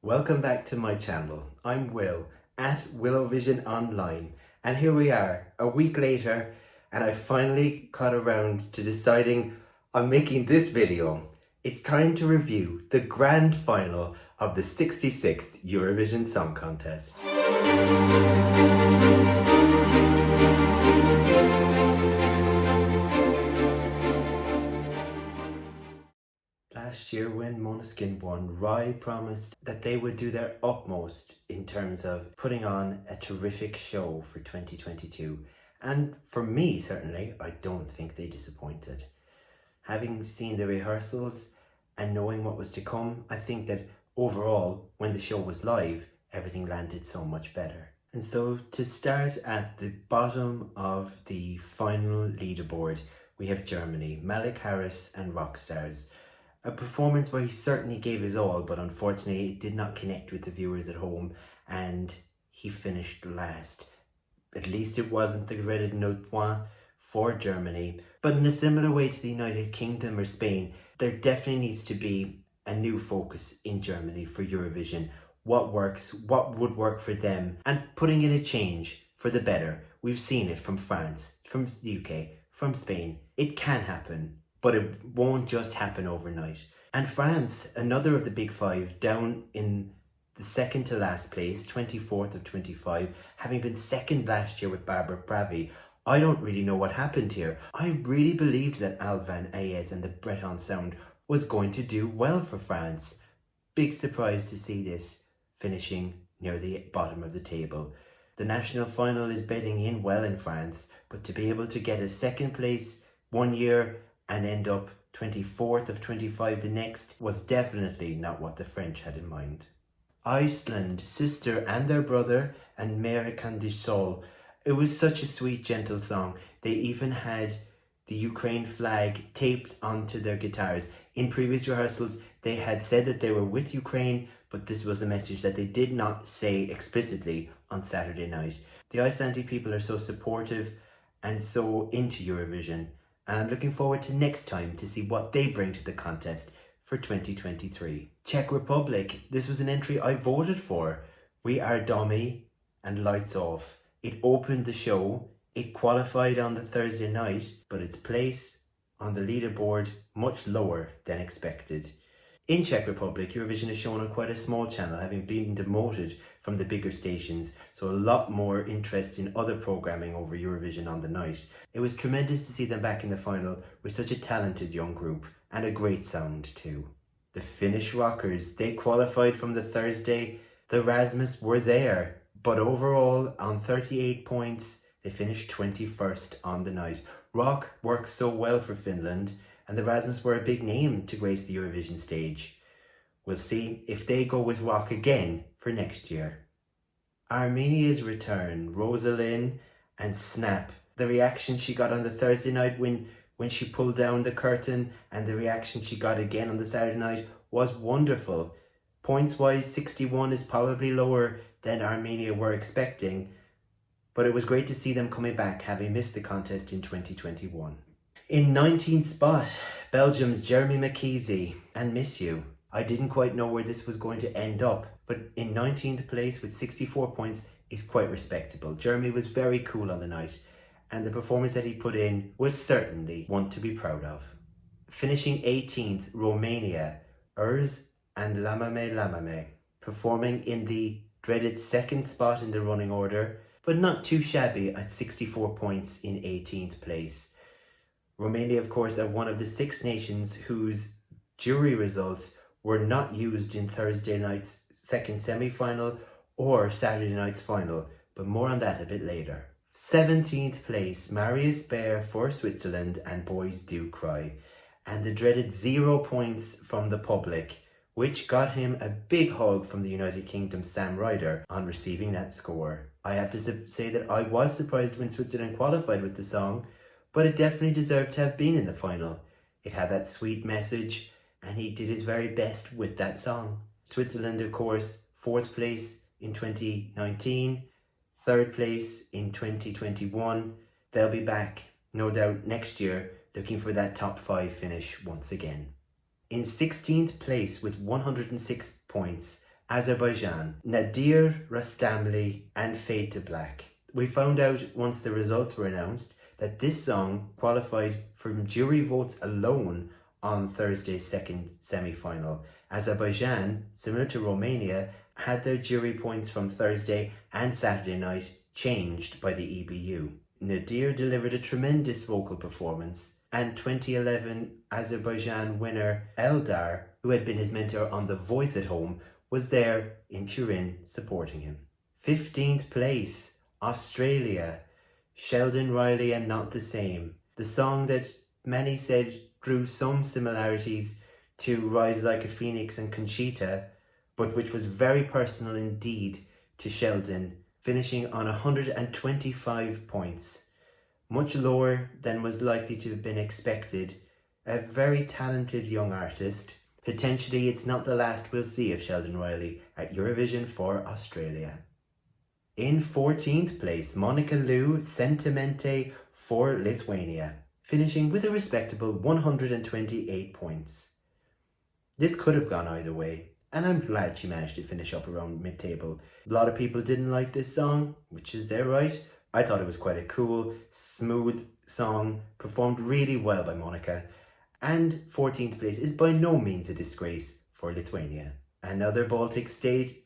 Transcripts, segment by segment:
Welcome back to my channel. I'm Will at Willovision Online, and here we are a week later, and I finally got around to deciding on making this video. It's time to review the grand final of the 66th Eurovision Song Contest. Last year when Måneskin won, Rai promised that they would do their utmost in terms of putting on a terrific show for 2022. And for me, certainly, I don't think they disappointed. Having seen the rehearsals and knowing what was to come, I think that overall, when the show was live, everything landed so much better. And so to start at the bottom of the final leaderboard, we have Germany, Malik Harris and Rockstars. A performance where he certainly gave his all, but unfortunately it did not connect with the viewers at home and he finished last. At least it wasn't the dreaded nul point for Germany. But in a similar way to the United Kingdom or Spain, there definitely needs to be a new focus in Germany for Eurovision. What works, what would work for them, and putting in a change for the better. We've seen it from France, from the UK, from Spain. It can happen, but it won't just happen overnight. And France, another of the big five, down in the second to last place, 24th of 25, having been second last year with Barbara Pravi. I don't really know what happened here. I really believed that Alvan Ahez and the Breton sound was going to do well for France. Big surprise to see this finishing near the bottom of the table. The national final is bedding in well in France, but to be able to get a second place one year and end up 24th of 25 the next was definitely not what the French had in mind. Iceland, Sister and Their Brother and Með Hækkandi Sól. It was such a sweet, gentle song. They even had the Ukraine flag taped onto their guitars. In previous rehearsals, they had said that they were with Ukraine, but this was a message that they did not say explicitly on Saturday night. The Icelandic people are so supportive and so into Eurovision. And I'm looking forward to next time to see what they bring to the contest for 2023. Czech Republic, this was an entry I voted for. We Are Domi and Lights Off. It opened the show, it qualified on the Thursday night, but its place on the leaderboard much lower than expected. In Czech Republic, Eurovision is shown on quite a small channel, having been demoted from the bigger stations, so a lot more interest in other programming over Eurovision on the night. It was tremendous to see them back in the final with such a talented young group, and a great sound too. The Finnish rockers, they qualified from the Thursday. The Rasmus were there, but overall, on 38 points, they finished 21st on the night. Rock works so well for Finland, and the Rasmus were a big name to grace the Eurovision stage. We'll see if they go with rock again for next year. Armenia's return, Rosa Linn and Snap. The reaction she got on the Thursday night when she pulled down the curtain, and the reaction she got again on the Saturday night was wonderful. Points-wise, 61 is probably lower than Armenia were expecting, but it was great to see them coming back, having missed the contest in 2021. In 19th spot, Belgium's Jérémie Makiese and Miss You. I didn't quite know where this was going to end up, but in 19th place with 64 points is quite respectable. Jérémie was very cool on the night, and the performance that he put in was certainly one to be proud of. Finishing 18th, Romania, Urs and Llámame, performing in the dreaded second spot in the running order, but not too shabby at 64 points in 18th place. Romania, of course, are one of the 6 nations whose jury results were not used in Thursday night's second semi-final or Saturday night's final, but more on that a bit later. 17th place, Marius Bear for Switzerland and Boys Do Cry, and the dreaded 0 points from the public, which got him a big hug from the United Kingdom's Sam Ryder on receiving that score. I have to say that I was surprised when Switzerland qualified with the song, but it definitely deserved to have been in the final. It had that sweet message, and he did his very best with that song. Switzerland, of course, 4th place in 2019, 3rd place in 2021. They'll be back, no doubt, next year, looking for that top 5 finish once again. In 16th place with 106 points, Azerbaijan, Nadir Rustamli and Fade to Black. We found out once the results were announced that this song qualified from jury votes alone on Thursday's second semi-final. Azerbaijan, similar to Romania, had their jury points from Thursday and Saturday night changed by the EBU. Nadir delivered a tremendous vocal performance, and 2011 Azerbaijan winner Eldar, who had been his mentor on The Voice at Home, was there in Turin supporting him. 15th place, Australia, Sheldon Riley and Not the Same. The song that many said drew some similarities to Rise Like a Phoenix and Conchita, but which was very personal indeed to Sheldon, finishing on 125 points. Much lower than was likely to have been expected. A very talented young artist. Potentially it's not the last we'll see of Sheldon Riley at Eurovision for Australia. In 14th place, Monika Liu, Sentimente for Lithuania, finishing with a respectable 128 points. This could have gone either way, and I'm glad she managed to finish up around mid-table. A lot of people didn't like this song, which is their right. I thought it was quite a cool, smooth song, performed really well by Monika, and 14th place is by no means a disgrace for Lithuania. Another Baltic state,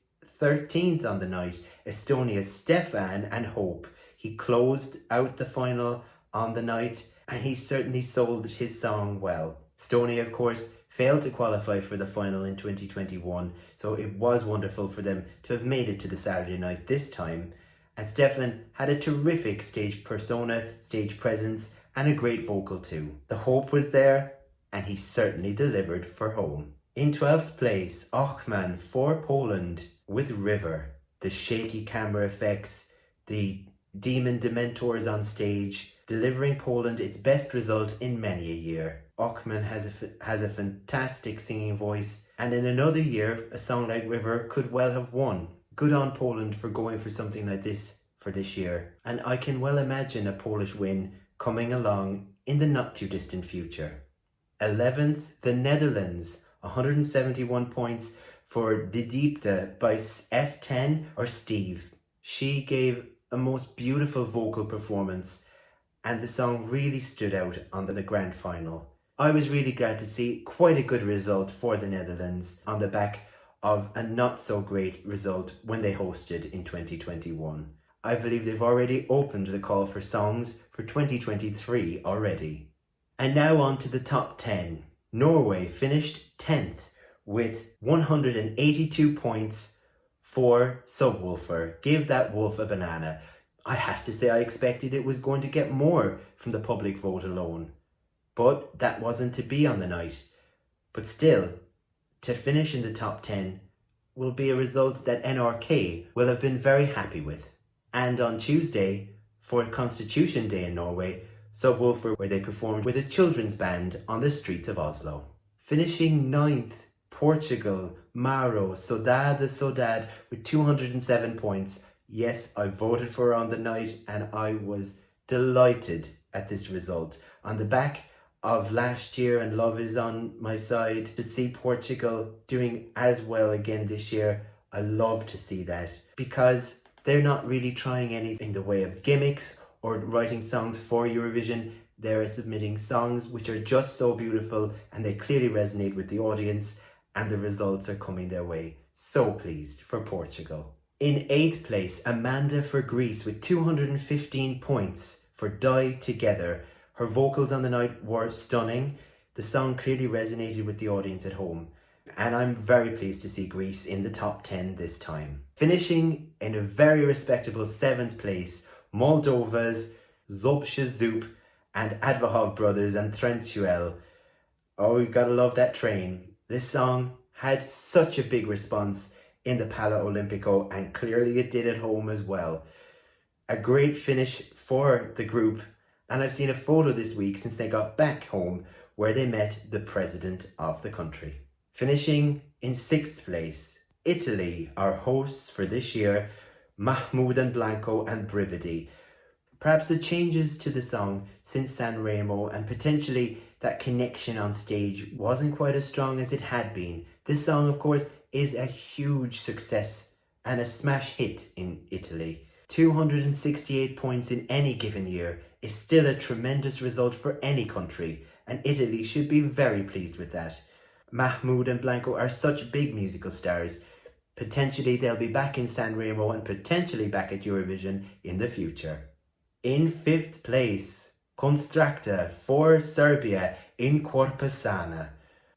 13th on the night, Estonia's Stefan and Hope. He closed out the final on the night, and he certainly sold his song well. Estonia, of course, failed to qualify for the final in 2021, so it was wonderful for them to have made it to the Saturday night this time. And Stefan had a terrific stage persona, stage presence, and a great vocal too. The hope was there, and he certainly delivered for home. In 12th place, Ochman for Poland with River. The shaky camera effects, the demon dementors on stage, delivering Poland its best result in many a year. Ochman has a fantastic singing voice, and in another year, a song like River could well have won. Good on Poland for going for something like this for this year, and I can well imagine a Polish win coming along in the not too distant future. 11th, the Netherlands, 171 points for De Diepte by S10 or Steve. She gave a most beautiful vocal performance, and the song really stood out on the grand final. I was really glad to see quite a good result for the Netherlands on the back of a not so great result when they hosted in 2021. I believe they've already opened the call for songs for 2023 already. And now on to the top 10. Norway finished 10th with 182 points for Subwoofer. Give that wolf a banana. I have to say I expected it was going to get more from the public vote alone. But that wasn't to be on the night. But still, to finish in the top 10 will be a result that NRK will have been very happy with. And on Tuesday, for Constitution Day in Norway, Subwoofer, where they performed with a children's band on the streets of Oslo. Finishing 9th, Portugal, Maro, Saudade with 207 points. Yes, I voted for her on the night, and I was delighted at this result. On the back of last year and Love Is On My Side, to see Portugal doing as well again this year, I love to see that, because they're not really trying anything in the way of gimmicks or writing songs for Eurovision. They're submitting songs which are just so beautiful, and they clearly resonate with the audience, and the results are coming their way. So pleased for Portugal. In 8th place, Amanda for Greece with 215 points for Die Together. Her vocals on the night were stunning. The song clearly resonated with the audience at home, and I'm very pleased to see Greece in the top 10 this time. Finishing in a very respectable 7th place, Moldova's Zdub and Advahov Brothers and Trentuel. Oh, you gotta love that train. This song had such a big response in the Pala Olimpico, and clearly it did at home as well. A great finish for the group, and I've seen a photo this week since they got back home where they met the president of the country. Finishing in 6th place, Italy, our hosts for this year, Mahmood BLANCO and Brividi. Perhaps the changes to the song since Sanremo and potentially that connection on stage wasn't quite as strong as it had been. This song, of course, is a huge success and a smash hit in Italy. 268 points in any given year is still a tremendous result for any country, and Italy should be very pleased with that. Mahmood and Blanco are such big musical stars. Potentially they'll be back in Sanremo and potentially back at Eurovision in the future. In 5th place, Konstrakta for Serbia, In Corpore Sano.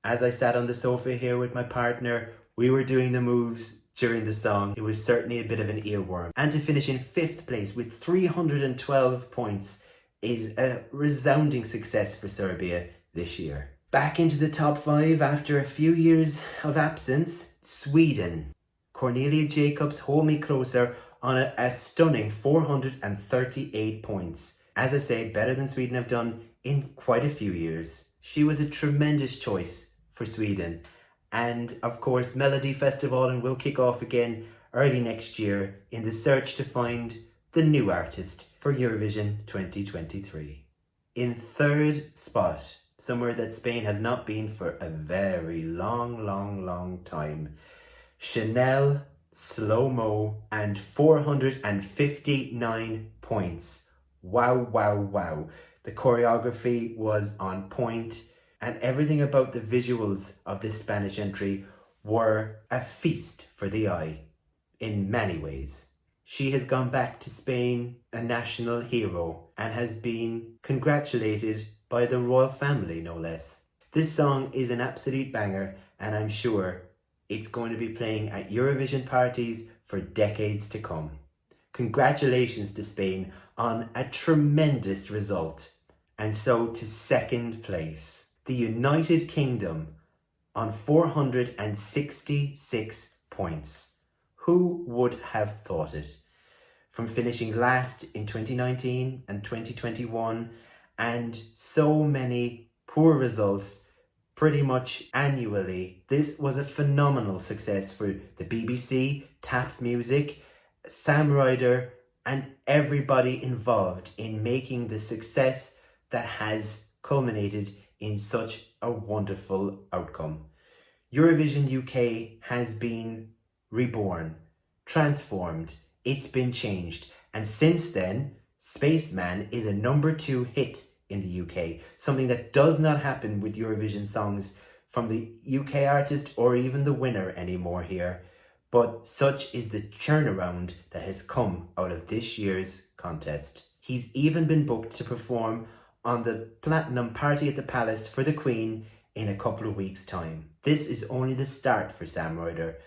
As I sat on the sofa here with my partner, we were doing the moves during the song. It was certainly a bit of an earworm. And to finish in 5th place with 312 points is a resounding success for Serbia this year. Back into the top 5 after a few years of absence, Sweden. Cornelia Jakobs hold me closer on a stunning 438 points. As I say, better than Sweden have done in quite a few years. She was a tremendous choice for Sweden. And of course, Melody Festival will kick off again early next year in the search to find the new artist for Eurovision 2023. In 3rd spot, somewhere that Spain had not been for a very long time, Chanel, SloMo, and 459 points. Wow. The choreography was on point, and everything about the visuals of this Spanish entry were a feast for the eye in many ways. She has gone back to Spain a national hero and has been congratulated by the royal family, no less. This song is an absolute banger, and I'm sure it's going to be playing at Eurovision parties for decades to come. Congratulations to Spain on a tremendous result. And so to 2nd place, the United Kingdom on 466 points. Who would have thought it? From finishing last in 2019 and 2021 and so many poor results pretty much annually, this was a phenomenal success for the BBC, Tap Music, Sam Ryder, and everybody involved in making the success that has culminated in such a wonderful outcome. Eurovision UK has been reborn, transformed, it's been changed, and since then, Spaceman is a number 2 hit in the UK, something that does not happen with Eurovision songs from the UK artist or even the winner anymore here. But such is the turnaround that has come out of this year's contest. He's even been booked to perform on the Platinum Party at the Palace for the Queen in a couple of weeks' time. This is only the start for Sam Ryder,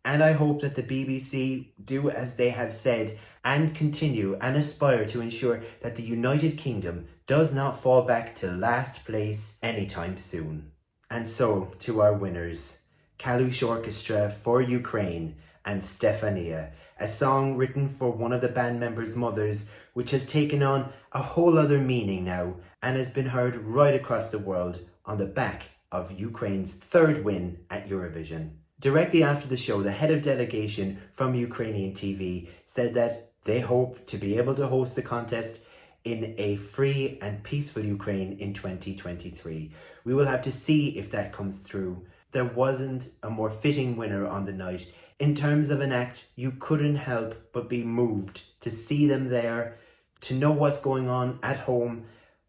and I hope that the BBC do as they have said and continue and aspire to ensure that the United Kingdom does not fall back to last place anytime soon. And so to our winners, Kalush Orchestra for Ukraine and Stefania, a song written for one of the band members' mothers, which has taken on a whole other meaning now and has been heard right across the world on the back of Ukraine's 3rd win at Eurovision. Directly after the show, the head of delegation from Ukrainian TV said that they hope to be able to host the contest in a free and peaceful Ukraine in 2023. We will have to see if that comes through. There wasn't a more fitting winner on the night. In terms of an act, you couldn't help but be moved to see them there, to know what's going on at home,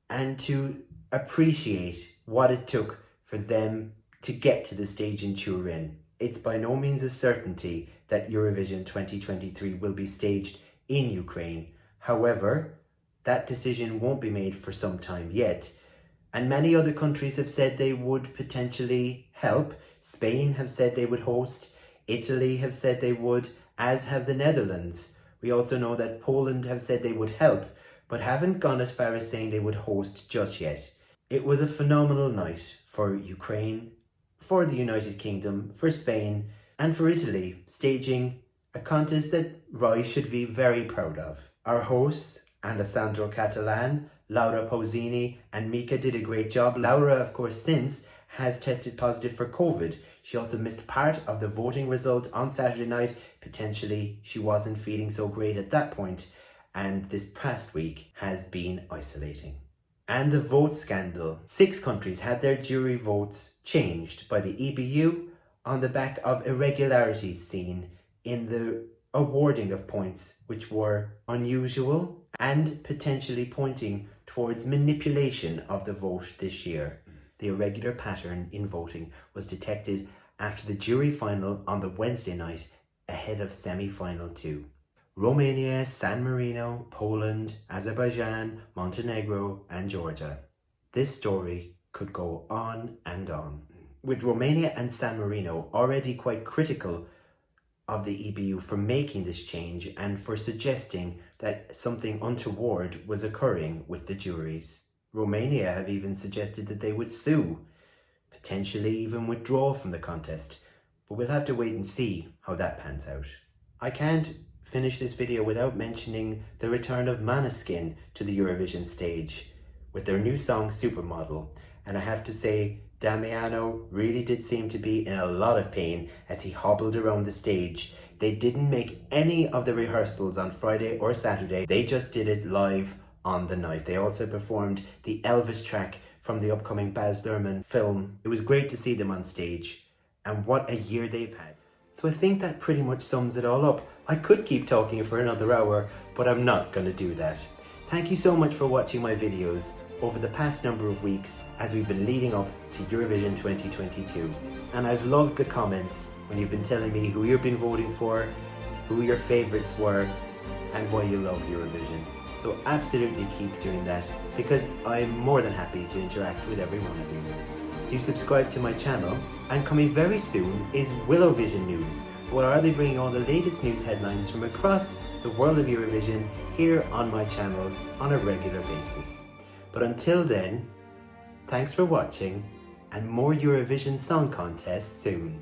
and to appreciate what it took for them to get to the stage in Turin. It's by no means a certainty that Eurovision 2023 will be staged in Ukraine. However, that decision won't be made for some time yet. And many other countries have said they would potentially help. Spain have said they would host. Italy have said they would, as have the Netherlands. We also know that Poland have said they would help, but haven't gone as far as saying they would host just yet. It was a phenomenal night for Ukraine, for the United Kingdom, for Spain, and for Italy, staging a contest that Roy should be very proud of. Our hosts, Alessandro Catalan, Laura Pausini, and Mika did a great job. Laura, of course, since has tested positive for COVID. She also missed part of the voting result on Saturday night. Potentially, she wasn't feeling so great at that point, and this past week has been isolating. And the vote scandal. 6 countries had their jury votes changed by the EBU on the back of irregularities seen in the awarding of points which were unusual and potentially pointing towards manipulation of the vote this year. The irregular pattern in voting was detected after the jury final on the Wednesday night ahead of semi-final 2. Romania, San Marino, Poland, Azerbaijan, Montenegro and Georgia. This story could go on and on. With Romania and San Marino already quite critical of the EBU for making this change and for suggesting that something untoward was occurring with the juries. Romania have even suggested that they would sue, potentially even withdraw from the contest, but we'll have to wait and see how that pans out. I can't finish this video without mentioning the return of Måneskin to the Eurovision stage with their new song Supermodel, and I have to say Damiano really did seem to be in a lot of pain as he hobbled around the stage. They didn't make any of the rehearsals on Friday or Saturday, they just did it live on the night. They also performed the Elvis track from the upcoming Baz Luhrmann film. It was great to see them on stage, and what a year they've had. So I think that pretty much sums it all up. I could keep talking for another hour, but I'm not going to do that. Thank you so much for watching my videos over the past number of weeks as we've been leading up to Eurovision 2022. And I've loved the comments when you've been telling me who you've been voting for, who your favourites were, and why you love Eurovision. So absolutely keep doing that, because I'm more than happy to interact with every one of you. Do subscribe to my channel, and coming very soon is Willovision News, where I'll be bringing all the latest news headlines from across the world of Eurovision here on my channel on a regular basis. But until then, thanks for watching, and more Eurovision Song Contests soon.